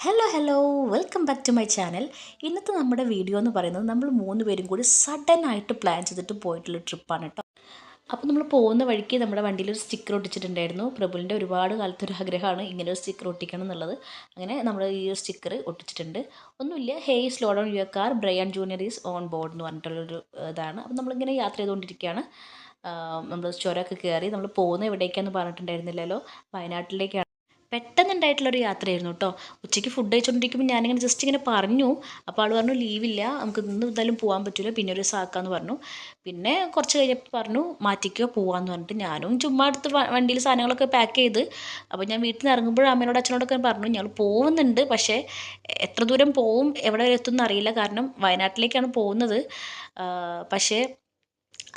Hello welcome back to my channel. ഇന്നത്തെ നമ്മുടെ video എന്ന് പറയുന്നത് നമ്മൾ 3 പേരും കൂടി സഡനായിട്ട് പ്ലാൻ ചെയ്തിട്ട് പോയിട്ടുള്ള ട്രിപ്പാണ് കേട്ടോ. അപ്പോൾ നമ്മൾ പോകുന്ന വഴിക്ക് നമ്മുടെ വണ്ടിയിൽ ഒരു സ്റ്റിക്കർ ഒട്ടിച്ചിട്ടുണ്ടായിരുന്നു. പ്രഭുവിൻ്റെ ഒരുപാട് കാലത്തൊരു ആഗ്രഹമാണ് ഇങ്ങനെ ഒരു സ്റ്റിക്കർ ഒട്ടിക്കണം എന്നുള്ളത്. അങ്ങനെ നമ്മൾ ഈ ഒരു സ്റ്റിക്കർ ഒട്ടിച്ചിട്ടുണ്ട്. ഒന്നുമില്ല, hey slow down your car, Brian junior is on board എന്ന് പറഞ്ഞിട്ടുള്ളൊരു ഇതാണ്. അപ്പോൾ നമ്മളിങ്ങനെ യാത്ര ചെയ്തുകൊണ്ടിരിക്കുകയാണ്. നമ്മൾ ചുരമൊക്കെ കയറി നമ്മൾ പോകുന്ന എവിടേക്കാണെന്ന് പറഞ്ഞിട്ടുണ്ടായിരുന്നില്ലല്ലോ, വയനാട്ടിലേക്കാണ്. പെട്ടെന്നുണ്ടായിട്ടുള്ളൊരു യാത്രയായിരുന്നു കേട്ടോ. ഉച്ചയ്ക്ക് ഫുഡ് കഴിച്ചുകൊണ്ടിരിക്കുമ്പോൾ ഞാനിങ്ങനെ ജസ്റ്റ് ഇങ്ങനെ പറഞ്ഞു. അപ്പോൾ ആൾ പറഞ്ഞു ലീവില്ല, നമുക്ക് ഇന്ന് എന്തായാലും പോകാൻ പറ്റില്ല, പിന്നെ ഒരു സാക്കാന്ന് പറഞ്ഞു. പിന്നെ കുറച്ച് കഴിഞ്ഞപ്പോൾ പറഞ്ഞു മാറ്റിക്കോ പോകാമെന്ന് പറഞ്ഞിട്ട് ഞാനും ചുമ്മാ എടുത്ത് വണ്ടിയിൽ സാധനങ്ങളൊക്കെ പാക്ക് ചെയ്ത്. അപ്പോൾ ഞാൻ വീട്ടിൽ നിന്ന് ഇറങ്ങുമ്പോൾ അമ്മയോട് അച്ഛനോടൊക്കെ പറഞ്ഞു ഞങ്ങൾ പോകുന്നുണ്ട്, പക്ഷേ എത്ര ദൂരം പോവും എവിടെ വരെ എത്തുമെന്ന് അറിയില്ല, കാരണം വയനാട്ടിലേക്കാണ് പോകുന്നത്. പക്ഷേ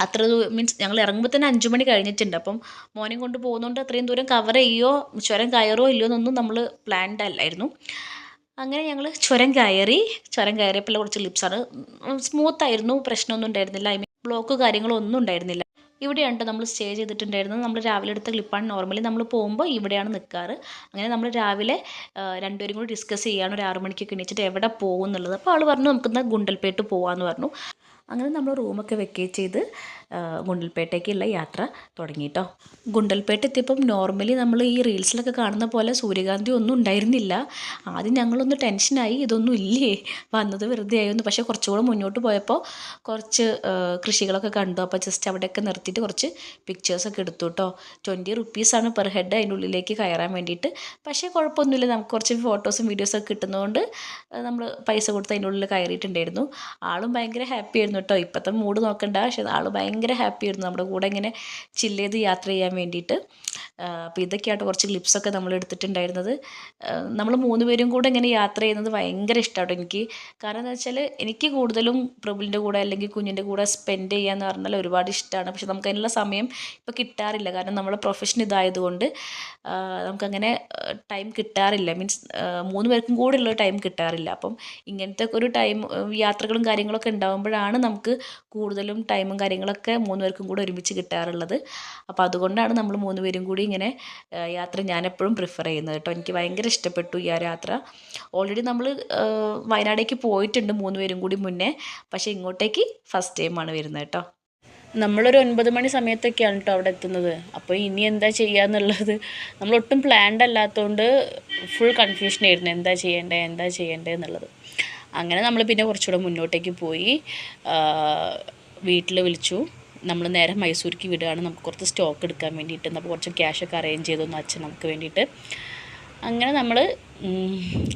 അത്ര മീൻസ് ഞങ്ങൾ ഇറങ്ങുമ്പോൾ തന്നെ 5 മണി കഴിഞ്ഞിട്ടുണ്ട്. അപ്പം മോനെയും കൊണ്ട് പോകുന്നതുകൊണ്ട് അത്രയും ദൂരം കവർ ചെയ്യുമോ ചുരം കയറുമോ ഇല്ലയോ എന്നൊന്നും നമ്മൾ പ്ലാൻഡ് അല്ലായിരുന്നു. അങ്ങനെ ഞങ്ങൾ ചുരം കയറിയപ്പോൾ കുറച്ച് ലിപ്സാണ് സ്മൂത്തായിരുന്നു, പ്രശ്നമൊന്നും ഉണ്ടായിരുന്നില്ല. ഐ മീൻ ബ്ലോക്ക് കാര്യങ്ങളോ ഒന്നും ഉണ്ടായിരുന്നില്ല. ഇവിടെയാണ് നമ്മൾ സ്റ്റേ ചെയ്തിട്ടുണ്ടായിരുന്നത്. നമ്മൾ രാവിലെ എടുത്ത ക്ലിപ്പാണ്. നോർമലി നമ്മൾ പോകുമ്പോൾ ഇവിടെയാണ് നിൽക്കാറ്. അങ്ങനെ നമ്മൾ രാവിലെ രണ്ടുപേരും കൂടി ഡിസ്കസ് ചെയ്യുകയാണ് ഒരു 6 മണിക്കൊക്കെ എണീച്ചിട്ട് എവിടെ പോകും എന്നുള്ളത്. അപ്പോൾ ആൾ പറഞ്ഞു നമുക്കിന്ന് ഗുണ്ടൽപേട്ട് പോകാമെന്ന് പറഞ്ഞു. അങ്ങനെ നമ്മൾ റൂമൊക്കെ വെക്കേറ്റ് ചെയ്ത് ഗുണ്ടൽപേട്ടേക്കുള്ള യാത്ര തുടങ്ങി കേട്ടോ. ഗുണ്ടൽപേട്ട് എത്തിയപ്പം നോർമലി നമ്മൾ ഈ റീൽസിലൊക്കെ കാണുന്ന പോലെ സൂര്യകാന്തി ഒന്നും ഉണ്ടായിരുന്നില്ല. ആദ്യം ഞങ്ങളൊന്ന് ടെൻഷനായി, ഇതൊന്നും ഇല്ലേ, വന്നത് വെറുതെ ആയിരുന്നു. പക്ഷേ കുറച്ചുകൂടെ മുന്നോട്ട് പോയപ്പോൾ കുറച്ച് കൃഷികളൊക്കെ കണ്ടു. അപ്പോൾ ജസ്റ്റ് അവിടെയൊക്കെ നിർത്തിയിട്ട് കുറച്ച് പിക്ചേഴ്സൊക്കെ എടുത്തു കേട്ടോ. 20 റുപ്പീസാണ് പെർ ഹെഡ് അതിൻ്റെ ഉള്ളിലേക്ക് കയറാൻ വേണ്ടിയിട്ട്. പക്ഷേ കുഴപ്പമൊന്നുമില്ല, നമുക്ക് കുറച്ച് ഫോട്ടോസും വീഡിയോസൊക്കെ കിട്ടുന്നതുകൊണ്ട് നമ്മൾ പൈസ കൊടുത്ത് അതിൻ്റെ ഉള്ളിൽ കയറിയിട്ടുണ്ടായിരുന്നു. ആളും ഭയങ്കര ഹാപ്പി ആയിരുന്നു കേട്ടോ. ഇപ്പോഴത്തെ മൂഡ് നോക്കണ്ട, പക്ഷേ ആൾ ഭയങ്കര ഹാപ്പി ആയിരുന്നു നമ്മുടെ കൂടെ ഇങ്ങനെ ചില്ല് ചെയ്ത് യാത്ര ചെയ്യാൻ വേണ്ടിയിട്ട്. അപ്പോൾ ഇതൊക്കെയായിട്ട് കുറച്ച് ക്ലിപ്സൊക്കെ നമ്മൾ എടുത്തിട്ടുണ്ടായിരുന്നത്. നമ്മൾ 3 പേരും കൂടെ ഇങ്ങനെ യാത്ര ചെയ്യുന്നത് ഭയങ്കര ഇഷ്ടമാട്ടോ എനിക്ക്. കാരണം എന്താ വെച്ചാൽ എനിക്ക് കൂടുതലും പ്രഭുവിൻ്റെ കൂടെ അല്ലെങ്കിൽ കുഞ്ഞിൻ്റെ കൂടെ സ്പെൻഡ് ചെയ്യാന്ന് പറഞ്ഞാൽ ഒരുപാട് ഇഷ്ടമാണ്. പക്ഷെ നമുക്ക് അതിനുള്ള സമയം ഇപ്പോൾ കിട്ടാറില്ല, കാരണം നമ്മളെ പ്രൊഫഷൻ ഇതായതുകൊണ്ട് നമുക്കങ്ങനെ ടൈം കിട്ടാറില്ല. മീൻസ് 3 പേർക്കും കൂടെ ഉള്ള ടൈം കിട്ടാറില്ല. അപ്പം ഇങ്ങനത്തെ ഒരു ടൈം യാത്രകളും കാര്യങ്ങളൊക്കെ ഉണ്ടാകുമ്പോഴാണ് നമുക്ക് കൂടുതലും ടൈമും കാര്യങ്ങളൊക്കെ 3 പേർക്കും കൂടെ ഒരുമിച്ച് കിട്ടാറുള്ളത്. അപ്പോൾ അതുകൊണ്ടാണ് നമ്മൾ 3 പേരും കൂടി ഇങ്ങനെ യാത്ര ഞാനെപ്പോഴും പ്രിഫർ ചെയ്യുന്നത് കേട്ടോ. എനിക്ക് ഭയങ്കര ഇഷ്ടപ്പെട്ടു ഈ യാത്ര. ഓൾറെഡി നമ്മൾ വയനാടേക്ക് പോയിട്ടുണ്ട് 3 പേരും കൂടി മുന്നേ, പക്ഷേ ഇങ്ങോട്ടേക്ക് ഫസ്റ്റ് ടൈമാണ് വരുന്നത് കേട്ടോ. നമ്മളൊരു 9 മണി സമയത്തൊക്കെയാണ് കേട്ടോ അവിടെ എത്തുന്നത്. അപ്പോൾ ഇനി എന്താ ചെയ്യുക എന്നുള്ളത് നമ്മളൊട്ടും പ്ലാൻഡ് അല്ലാത്തതുകൊണ്ട് ഫുൾ കൺഫ്യൂഷനായിരുന്നു, എന്താ ചെയ്യേണ്ടത് എന്നുള്ളത്. അങ്ങനെ നമ്മൾ പിന്നെ കുറച്ചുകൂടെ മുന്നോട്ടേക്ക് പോയി. വീട്ടിൽ വിളിച്ചു, നമ്മൾ നേരെ മൈസൂർക്ക് വിടുകയാണ്, നമുക്ക് കുറച്ച് സ്റ്റോക്ക് എടുക്കാൻ വേണ്ടിയിട്ട്. അപ്പോൾ കുറച്ച് ക്യാഷൊക്കെ അറേഞ്ച് ചെയ്തു അച്ഛൻ നമുക്ക് വേണ്ടിയിട്ട്. അങ്ങനെ നമ്മൾ